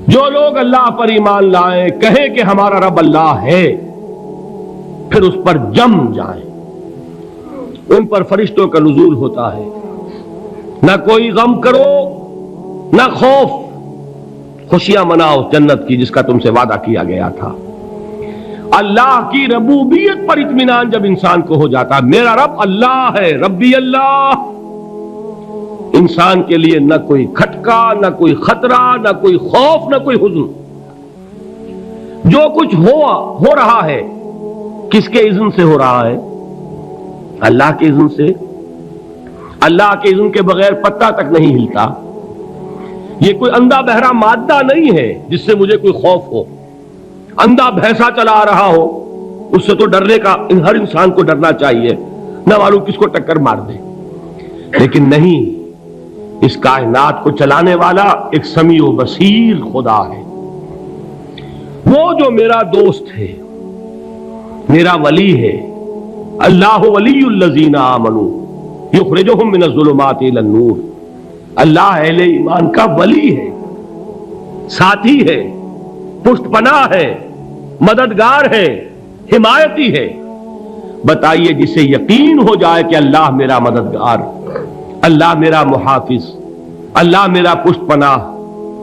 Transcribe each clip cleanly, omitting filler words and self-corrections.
جو لوگ اللہ پر ایمان لائیں، کہیں کہ ہمارا رب اللہ ہے، پھر اس پر جم جائیں، ان پر فرشتوں کا نزول ہوتا ہے، نہ کوئی غم کرو نہ خوف، خوشیاں مناؤ جنت کی جس کا تم سے وعدہ کیا گیا تھا۔ اللہ کی ربوبیت پر اطمینان جب انسان کو ہو جاتا، میرا رب اللہ ہے، ربی اللہ، انسان کے لیے نہ کوئی کھٹکا، نہ کوئی خطرہ، نہ کوئی خوف، نہ کوئی حزن۔ جو کچھ ہو رہا ہے کس کے اذن سے ہو رہا ہے؟ اللہ کے اذن سے۔ اللہ کے اذن کے بغیر پتہ تک نہیں ہلتا۔ یہ کوئی اندھا بہرا مادہ نہیں ہے جس سے مجھے کوئی خوف ہو۔ اندھا بھینسا چلا آ رہا ہو اس سے تو ڈرنے کا ہر انسان کو ڈرنا چاہیے، نہ معلوم کس کو ٹکر مار دے، لیکن نہیں، اس کائنات کو چلانے والا ایک سمیع و بصیر خدا ہے، وہ جو میرا دوست ہے، میرا ولی ہے۔ اللہ ولی الذین آمنوا یخرجہم من الظلمات الی النور۔ اللہ اہل ایمان کا ولی ہے، ساتھی ہے، پشت پناہ ہے، مددگار ہے، حمایتی ہے۔ بتائیے جسے یقین ہو جائے کہ اللہ میرا مددگار، اللہ میرا محافظ، اللہ میرا پشت پناہ،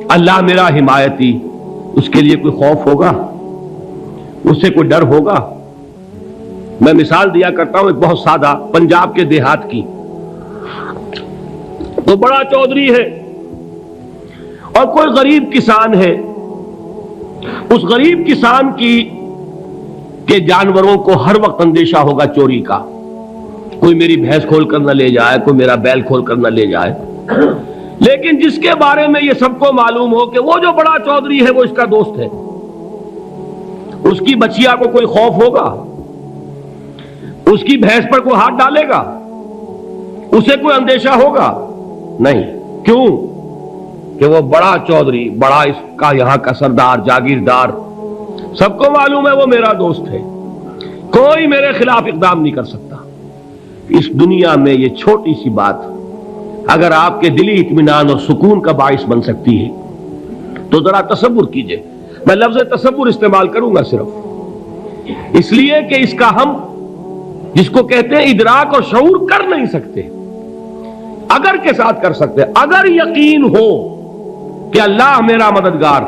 اللہ میرا حمایتی، اس کے لیے کوئی خوف ہوگا؟ اس سے کوئی ڈر ہوگا؟ میں مثال دیا کرتا ہوں ایک بہت سادہ، پنجاب کے دیہات کی۔ تو بڑا چودھری ہے اور کوئی غریب کسان ہے، اس غریب کسان کے جانوروں کو ہر وقت اندیشہ ہوگا چوری کا، کوئی میری بھینس کھول کر نہ لے جائے، کوئی میرا بیل کھول کر نہ لے جائے۔ لیکن جس کے بارے میں یہ سب کو معلوم ہو کہ وہ جو بڑا چودھری ہے وہ اس کا دوست ہے، اس کی بچیا کو کوئی خوف ہوگا؟ اس کی بھینس پر کوئی ہاتھ ڈالے گا؟ اسے کوئی اندیشہ ہوگا؟ نہیں۔ کیوں؟ کہ وہ بڑا چودھری، بڑا اس کا یہاں کا سردار، جاگیردار، سب کو معلوم ہے وہ میرا دوست ہے، کوئی میرے خلاف اقدام نہیں کر سکتا۔ اس دنیا میں یہ چھوٹی سی بات اگر آپ کے دلی اطمینان اور سکون کا باعث بن سکتی ہے تو ذرا تصور کیجئے۔ میں لفظ تصور استعمال کروں گا صرف اس لیے کہ اس کا ہم جس کو کہتے ہیں ادراک اور شعور کر نہیں سکتے، اگر کے ساتھ کر سکتے۔ اگر یقین ہو کہ اللہ میرا مددگار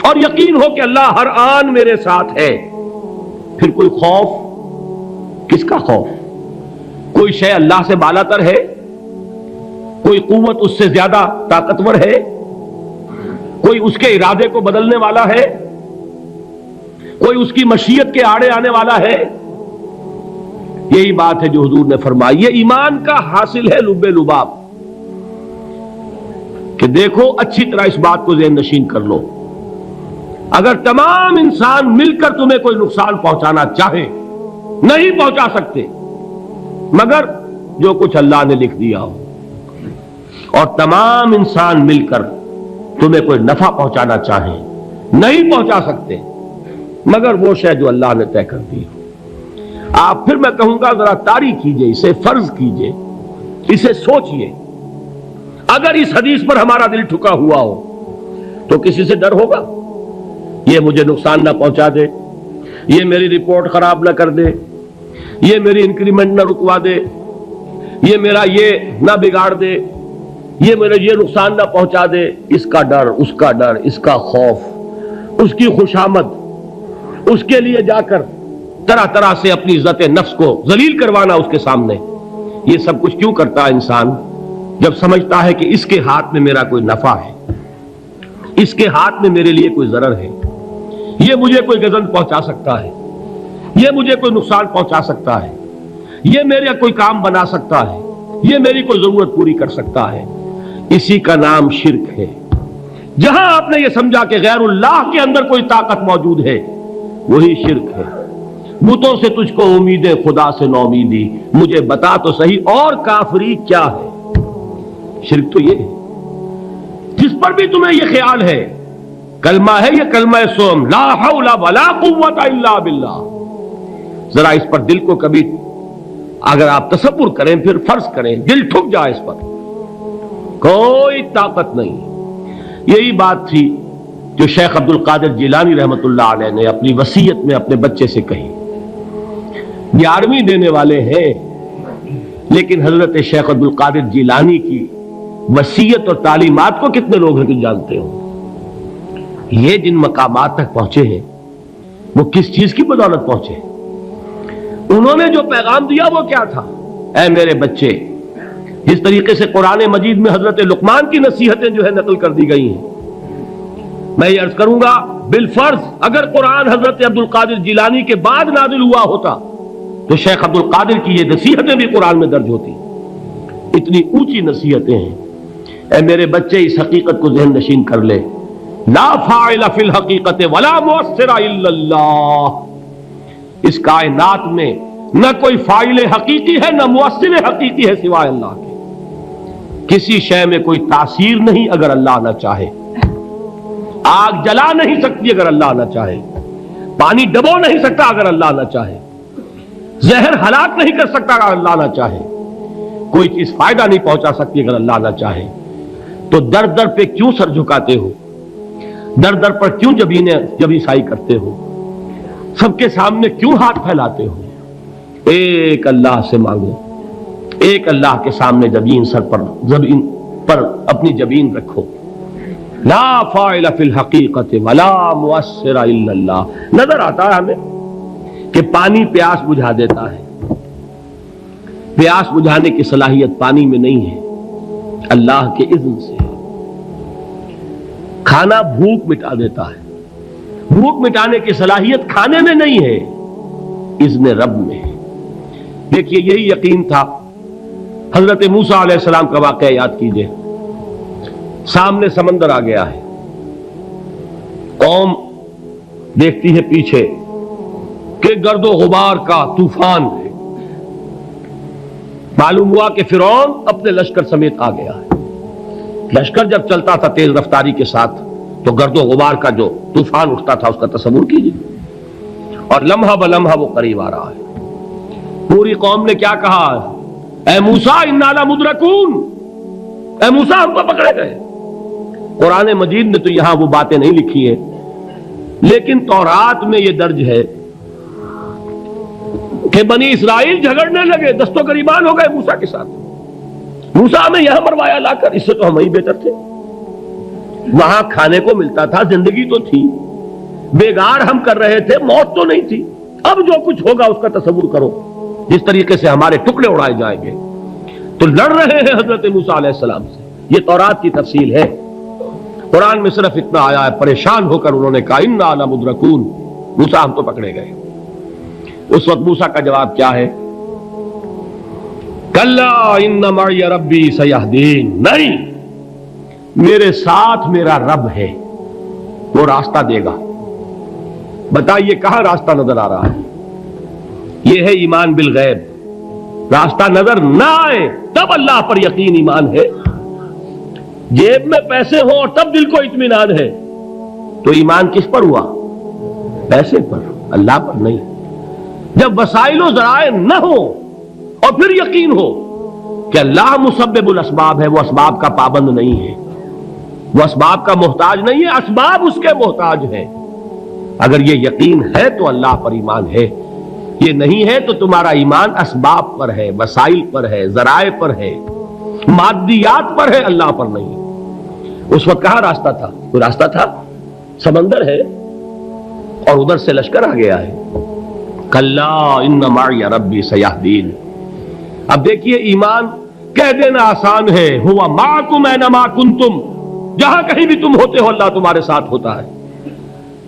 اور یقین ہو کہ اللہ ہر آن میرے ساتھ ہے، پھر کوئی خوف؟ کس کا خوف؟ کوئی شے اللہ سے بالاتر ہے؟ کوئی قوت اس سے زیادہ طاقتور ہے؟ کوئی اس کے ارادے کو بدلنے والا ہے؟ کوئی اس کی مشیت کے آڑے آنے والا ہے؟ یہی بات ہے جو حضور نے فرمائی، یہ ایمان کا حاصل ہے لب لباب، کہ دیکھو اچھی طرح اس بات کو ذہن نشین کر لو، اگر تمام انسان مل کر تمہیں کوئی نقصان پہنچانا چاہے نہیں پہنچا سکتے، مگر جو کچھ اللہ نے لکھ دیا ہو، اور تمام انسان مل کر تمہیں کوئی نفع پہنچانا چاہیں نہیں پہنچا سکتے، مگر وہ شے جو اللہ نے طے کر دی ہو۔ آپ پھر میں کہوں گا ذرا طاری کیجئے، اسے فرض کیجئے، اسے سوچئے، اگر اس حدیث پر ہمارا دل ٹھکا ہوا ہو تو کسی سے ڈر ہوگا؟ یہ مجھے نقصان نہ پہنچا دے، یہ میری رپورٹ خراب نہ کر دے، یہ میری انکریمنٹ نہ رکوا دے، یہ میرا یہ نہ بگاڑ دے، یہ میرا یہ نقصان نہ پہنچا دے۔ اس کا ڈر، اس کا ڈر، اس کا خوف، اس کی خوشامد، اس کے لیے جا کر طرح طرح سے اپنی عزت نفس کو ذلیل کروانا اس کے سامنے، یہ سب کچھ کیوں کرتا ہے انسان؟ جب سمجھتا ہے کہ اس کے ہاتھ میں میرا کوئی نفع ہے، اس کے ہاتھ میں میرے لیے کوئی ضرر ہے، یہ مجھے کوئی غضب پہنچا سکتا ہے، یہ مجھے کوئی نقصان پہنچا سکتا ہے، یہ میرا کوئی کام بنا سکتا ہے، یہ میری کوئی ضرورت پوری کر سکتا ہے، اسی کا نام شرک ہے۔ جہاں آپ نے یہ سمجھا کہ غیر اللہ کے اندر کوئی طاقت موجود ہے، وہی شرک ہے۔ بتوں سے تجھ کو امید ہے، خدا سے نو امیدی، مجھے بتا تو صحیح اور کافری کیا ہے؟ شرک تو یہ ہے۔ جس پر بھی تمہیں یہ خیال ہے، کلمہ ہے یہ کلمہ سوم، لا حول ولا قوت الا باللہ، ذرا اس پر دل کو کبھی اگر آپ تصور کریں، پھر فرض کریں، دل ٹھک جائے اس پر، کوئی طاقت نہیں۔ یہی بات تھی جو شیخ عبد القادر جیلانی رحمۃ اللہ علیہ نے اپنی وصیت میں اپنے بچے سے کہی. 11ویں دینے والے ہیں، لیکن حضرت شیخ عبد القادر جیلانی کی وصیت اور تعلیمات کو کتنے لوگ ہیں کہ جانتے ہو؟ یہ جن مقامات تک پہنچے ہیں وہ کس چیز کی بدولت پہنچے؟ انہوں نے جو پیغام دیا وہ کیا تھا؟ اے میرے بچے، جس طریقے سے قرآن مجید میں حضرت لقمان کی نصیحتیں جو ہے نقل کر دی گئی ہیں، میں یہ عرض کروں گا بالفرض اگر قرآن حضرت عبد القادر جیلانی کے بعد نازل ہوا ہوتا تو شیخ عبد القادر کی یہ نصیحتیں بھی قرآن میں درج ہوتی. اتنی اونچی نصیحتیں ہیں. اے میرے بچے، اس حقیقت کو ذہن نشین کر لے، لا فاعل فی الحقیقت ولا مؤثر الا اللہ. اس کائنات میں نہ کوئی فاعل حقیقی ہے نہ مؤثر حقیقی ہے سوائے اللہ کے. کسی شے میں کوئی تاثیر نہیں اگر اللہ نہ چاہے. آگ جلا نہیں سکتی اگر اللہ نہ چاہے. پانی ڈبو نہیں سکتا اگر اللہ نہ چاہے. زہر ہلاک نہیں کر سکتا اگر اللہ نہ چاہے. کوئی چیز فائدہ نہیں پہنچا سکتی اگر اللہ نہ چاہے. تو در در پہ کیوں سر جھکاتے ہو؟ در در پر کیوں جبیں سائی کرتے ہو؟ سب کے سامنے کیوں ہاتھ پھیلاتے ہو؟ ایک اللہ سے مانگو، ایک اللہ کے سامنے زمین پر اپنی جبین رکھو. لا فاعل فی الحقیقت ولا مؤثر الا اللہ. نظر آتا ہے ہمیں کہ پانی پیاس بجھا دیتا ہے. پیاس بجھانے کی صلاحیت پانی میں نہیں ہے، اللہ کے اذن سے. کھانا بھوک مٹا دیتا ہے، بھوک مٹانے کی صلاحیت کھانے میں نہیں ہے، اذن رب میں ہے. دیکھیے یہی یقین تھا. حضرت موسیٰ علیہ السلام کا واقعہ یاد کیجئے. سامنے سمندر آ گیا ہے، قوم دیکھتی ہے پیچھے کہ گرد و غبار کا طوفان ہے. معلوم ہوا کہ فرعون اپنے لشکر سمیت آ گیا ہے. لشکر جب چلتا تھا تیز رفتاری کے ساتھ تو گرد و غبار کا جو طوفان اٹھتا تھا اس کا تصور کیجیے. اور لمحہ بلمحہ وہ قریب آ رہا ہے. پوری قوم نے کیا کہا؟ اے موسیٰ انا لمدرکون، اے موسیٰ ہم کو پکڑے گئے. قرآن مجید نے تو یہاں وہ باتیں نہیں لکھی ہیں، لیکن تورات میں یہ درج ہے کہ بنی اسرائیل جھگڑنے لگے، دست و گریبان ہو گئے موسیٰ کے ساتھ. موسیٰ ہمیں یہاں مروایا لا کر، اس سے تو ہم ہی بہتر تھے. وہاں کھانے کو ملتا تھا، زندگی تو تھی، بیگار ہم کر رہے تھے، موت تو نہیں تھی. اب جو کچھ ہوگا اس کا تصور کرو، جس طریقے سے ہمارے ٹکڑے اڑائے جائیں گے. تو لڑ رہے ہیں حضرت موسیٰ علیہ السلام سے. یہ تورات کی تفصیل ہے. قرآن میں صرف اتنا آیا ہے، پریشان ہو کر انہوں نے کہا انا لمدرکون، موسیٰ ہم تو پکڑے گئے. اس وقت موسیٰ کا جواب کیا ہے؟ کلا ان معی ربی سیہدین. نہیں، میرے ساتھ میرا رب ہے، وہ راستہ دے گا. بتائیے کہاں راستہ نظر آ رہا ہے؟ یہ ہے ایمان بالغیب. راستہ نظر نہ آئے تب اللہ پر یقین ایمان ہے. جیب میں پیسے ہوں اور تب دل کو اطمینان ہے تو ایمان کس پر ہوا؟ پیسے پر، اللہ پر نہیں. جب وسائل و ذرائع نہ ہو اور پھر یقین ہو کہ اللہ مسبب الاسباب ہے، وہ اسباب کا پابند نہیں ہے، وہ اسباب کا محتاج نہیں ہے، اسباب اس کے محتاج ہیں. اگر یہ یقین ہے تو اللہ پر ایمان ہے. یہ نہیں ہے تو تمہارا ایمان اسباب پر ہے، وسائل پر ہے، ذرائع پر ہے، مادیات پر ہے، اللہ پر نہیں. اس وقت کہاں راستہ تھا؟ کوئی راستہ تھا؟ سمندر ہے اور ادھر سے لشکر آ گیا ہے. کلا ان معی ربی سیہدین. اب دیکھیے ایمان کہہ دینا آسان ہے، ہوا معکم اینما کنتم، جہاں کہیں بھی تم ہوتے ہو اللہ تمہارے ساتھ ہوتا ہے.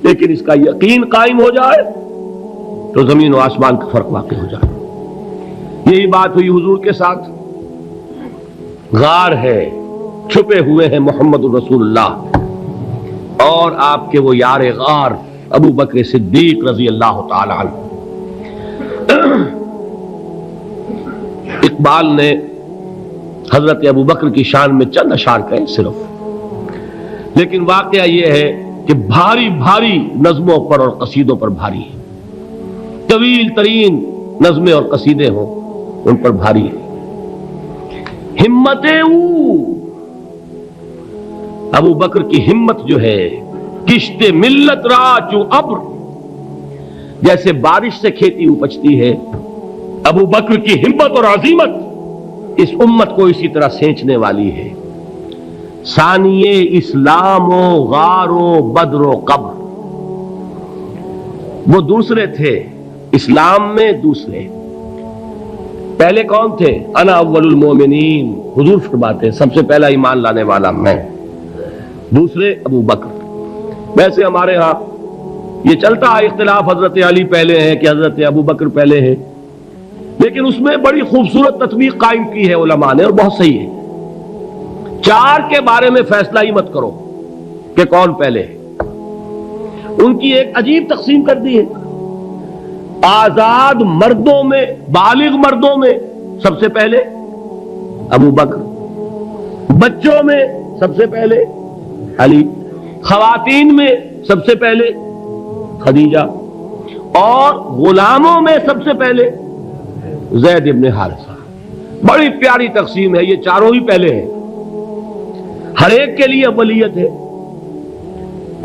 لیکن اس کا یقین قائم ہو جائے تو زمین و آسمان کا فرق واقع ہو جائے. یہی بات ہوئی حضور کے ساتھ. غار ہے، چھپے ہوئے ہیں محمد الرسول اللہ اور آپ کے وہ یار غار ابو بکر صدیق رضی اللہ تعالی عنہ. اقبال نے حضرت ابو بکر کی شان میں چند اشعار کہے صرف، لیکن واقعہ یہ ہے کہ بھاری بھاری نظموں پر اور قصیدوں پر بھاری ہے. طویل ترین نظمیں اور قصیدے ہوں ان پر بھاری ہے. ہمت ابو بکر کی ہمت جو ہے کشت ملت را چو ابر، جیسے بارش سے کھیتی اپجتی ہے، ابو بکر کی ہمت اور عزیمت اس امت کو اسی طرح سینچنے والی ہے۔ ثانیے اسلام و غار و بدر و قبر، وہ دوسرے تھے اسلام میں، دوسرے پہلے کون تھے؟ انا اول المومنین، حضور فرماتے ہیں سب سے پہلا ایمان لانے والا میں، دوسرے ابو بکر۔ ویسے ہمارے ہاں یہ چلتا ہے اختلاف، حضرت علی پہلے ہیں کہ حضرت ابو بکر پہلے ہیں، لیکن اس میں بڑی خوبصورت تطبیق قائم کی ہے علماء نے، اور بہت صحیح ہے۔ چار کے بارے میں فیصلہ ہی مت کرو کہ کون پہلے ہے، ان کی ایک عجیب تقسیم کر دی ہے۔ آزاد مردوں میں، بالغ مردوں میں سب سے پہلے ابو بکر، بچوں میں سب سے پہلے علی، خواتین میں سب سے پہلے خدیجہ، اور غلاموں میں سب سے پہلے زید ابن حارثہ۔ بڑی پیاری تقسیم ہے، یہ چاروں ہی پہلے ہیں، ہر ایک کے لیے اولیت ہے۔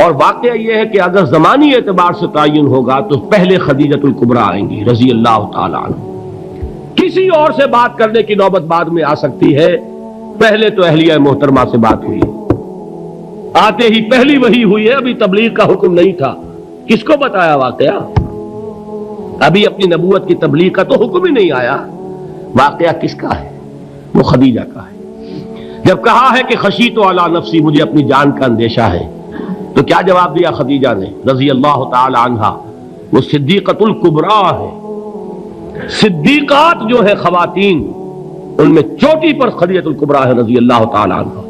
اور واقعہ یہ ہے کہ اگر زمانی اعتبار سے تعین ہوگا تو پہلے خدیجۃ الکبریٰ آئیں گی رضی اللہ تعالی عنہ، کسی اور سے بات کرنے کی نوبت بعد میں آ سکتی ہے، پہلے تو اہلیہ محترمہ سے بات ہوئی، آتے ہی پہلی وحی ہوئی ہے، ابھی تبلیغ کا حکم نہیں تھا، کس کو بتایا واقعہ؟ ابھی اپنی نبوت کی تبلیغ کا تو حکم ہی نہیں آیا، واقعہ کس کا ہے؟ وہ خدیجہ کا ہے۔ جب کہا ہے کہ خشیت علی نفسی، مجھے اپنی جان کا اندیشہ ہے، تو کیا جواب دیا خدیجہ نے رضی اللہ تعالی عنہا؟ وہ صدیقۃ الکبریٰ ہے، صدیقات جو ہے خواتین ان میں چوٹی پر خدیجۃ الکبریٰ ہے رضی اللہ تعالی عنہا،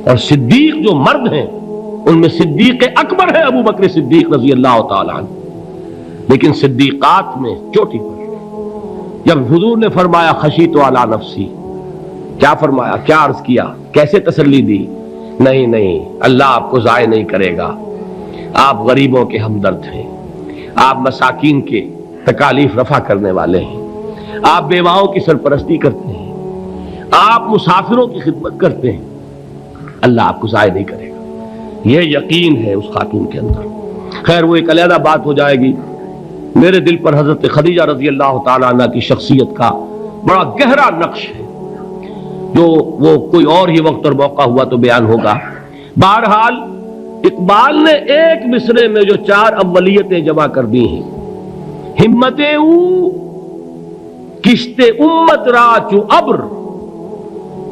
اور صدیق جو مرد ہیں ان میں صدیق اکبر ہے ابو بکر صدیق رضی اللہ تعالی عنہ، لیکن صدیقات میں چوٹی پر۔ جب حضور نے فرمایا خشیت علی نفسی، کیا فرمایا؟ کیا عرض کیا؟ کیسے تسلی دی؟ نہیں نہیں، اللہ آپ کو ضائع نہیں کرے گا، آپ غریبوں کے ہمدرد ہیں، آپ مساکین کے تکالیف رفع کرنے والے ہیں، آپ بیواؤں کی سرپرستی کرتے ہیں، آپ مسافروں کی خدمت کرتے ہیں، اللہ آپ کو ضائع نہیں کرے گا۔ یہ یقین ہے اس خاتون کے اندر۔ خیر وہ ایک علیحدہ بات ہو جائے گی۔ میرے دل پر حضرت خدیجہ رضی اللہ تعالیٰ عنہ کی شخصیت کا بڑا گہرا نقش ہے، جو وہ کوئی اور ہی وقت اور موقع ہوا تو بیان ہوگا۔ بہرحال اقبال نے ایک مصرے میں جو چار اولیتیں جمع کر دی ہیں، ہمت او کشت امت را چو ابر،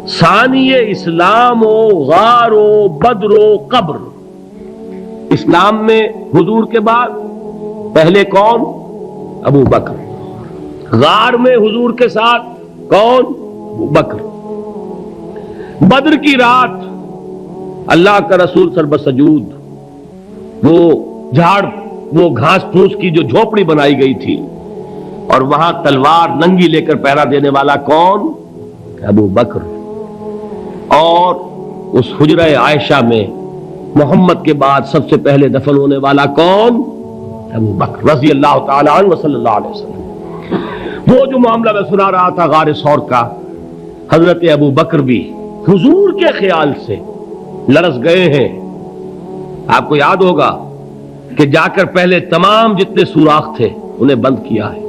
ثانی اسلام و غار و بدر و قبر۔ اسلام میں حضور کے بعد پہلے کون؟ ابو بکر۔ غار میں حضور کے ساتھ کون؟ ابو بکر۔ بدر کی رات اللہ کا رسول سربسجود وہ جھاڑ، وہ گھاس پھوس کی جو جھوپڑی بنائی گئی تھی، اور وہاں تلوار ننگی لے کر پہرا دینے والا کون؟ ابو بکر۔ اور اس حجرہ عائشہ میں محمد کے بعد سب سے پہلے دفن ہونے والا کون؟ ابو بکر رضی اللہ تعالی عنہ وصلی اللہ علیہ وسلم۔ وہ جو معاملہ میں سنا رہا تھا غار ثور کا، حضرت ابو بکر بھی حضور کے خیال سے لرز گئے ہیں۔ آپ کو یاد ہوگا کہ جا کر پہلے تمام جتنے سوراخ تھے انہیں بند کیا ہے،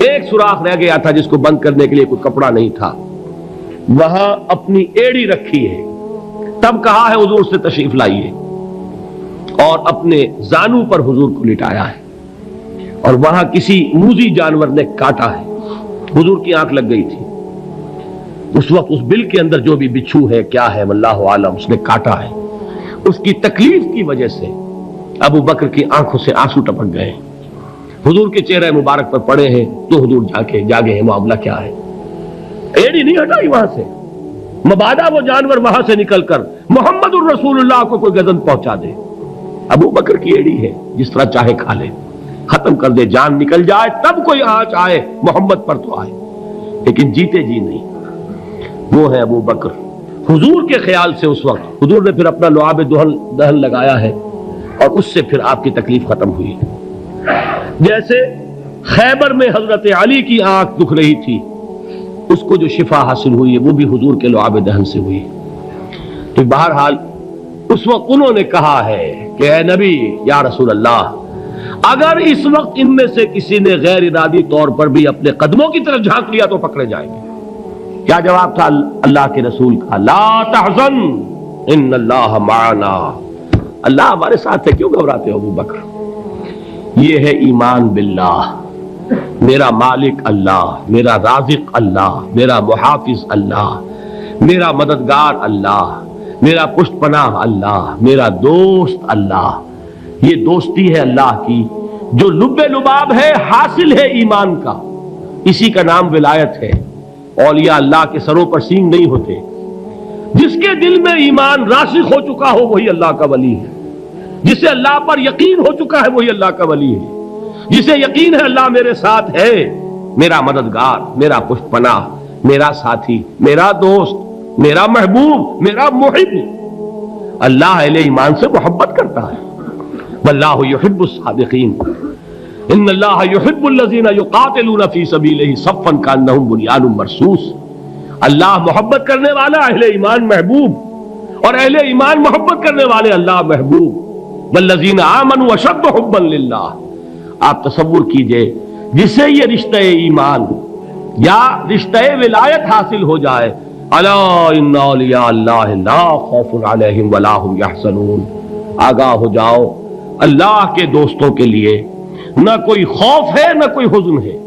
ایک سوراخ رہ گیا تھا جس کو بند کرنے کے لیے کوئی کپڑا نہیں تھا، وہاں اپنی ایڑی رکھی ہے، تب کہا ہے حضور سے تشریف لائیے، اور اپنے زانو پر حضور کو لٹایا ہے، اور وہاں کسی موذی جانور نے کاٹا ہے، حضور کی آنکھ لگ گئی تھی، اس وقت اس بل کے اندر جو بھی بچھو ہے کیا ہے واللہ عالم، اس نے کاٹا ہے، اس کی تکلیف کی وجہ سے ابو بکر کی آنکھوں سے آنسو ٹپک گئے، حضور کے چہرے مبارک پر پڑے ہیں، تو حضور جاگے ہیں، معاملہ کیا ہے؟ ایڑی نہیں ہٹائی وہاں سے، مبادا وہ جانور وہاں سے نکل کر محمد الرسول اللہ کو کوئی گزن پہنچا دے، ابو بکر کی ایڑی ہے، جس طرح چاہے کھا لے، ختم کر دے، جان نکل جائے تب کوئی آنچ آئے محمد پر تو آئے، لیکن جیتے جی نہیں۔ وہ ہے ابو بکر۔ حضور کے خیال سے اس وقت حضور نے پھر اپنا لعاب دہن لگایا ہے، اور اس سے پھر آپ کی تکلیف ختم ہوئی۔ جیسے خیبر میں حضرت علی کی آنکھ دکھ رہی تھی، اس کو جو شفا حاصل ہوئی ہے وہ بھی حضور کے لعاب دہن سے ہوئی۔ تو بہرحال اس وقت انہوں نے کہا ہے کہ اے نبی یا رسول اللہ، اگر اس وقت ان میں سے کسی نے غیر ارادی طور پر بھی اپنے قدموں کی طرف جھانک لیا تو پکڑے جائیں گے۔ کیا جواب تھا اللہ کے رسول کا؟ لا تحزن ان اللہ معنا، اللہ ہمارے ساتھ ہے، کیوں گھبراتے ہو ابو بکر؟ یہ ہے ایمان باللہ، میرا مالک اللہ، میرا رازق اللہ، میرا محافظ اللہ، میرا مددگار اللہ، میرا پشت پناہ اللہ، میرا دوست اللہ۔ یہ دوستی ہے اللہ کی جو لب لباب ہے، حاصل ہے ایمان کا، اسی کا نام ولایت ہے۔ اولیاء اللہ کے سروں پر سینگ نہیں ہوتے، جس کے دل میں ایمان راسخ ہو چکا ہو وہی اللہ کا ولی ہے، جسے اللہ پر یقین ہو چکا ہے وہی اللہ کا ولی ہے، جسے یقین ہے اللہ میرے ساتھ ہے، میرا مددگار، میرا پشت پناہ، میرا ساتھی، میرا دوست، میرا محبوب، میرا محب۔ اللہ اہل ایمان سے محبت کرتا ہے۔ واللہ یحب الصادقین، ان اللہ یحب الذین یقاتلون فی سبیلہ صفا کانہم بنیان مرصوص۔ اللہ محبت کرنے والا، اہل ایمان محبوب، اور اہل ایمان محبت کرنے والے اللہ محبوب۔ والذین آمنوا اشد حبا للہ۔ آپ تصور کیجئے جسے یہ رشتہ ایمان یا رشتہ ولایت حاصل ہو جائے، الا ان اولیاء اللہ لا خوف علیہم ولا هم یحزنون، آگاہ ہو جاؤ، اللہ کے دوستوں کے لیے نہ کوئی خوف ہے نہ کوئی حزن ہے۔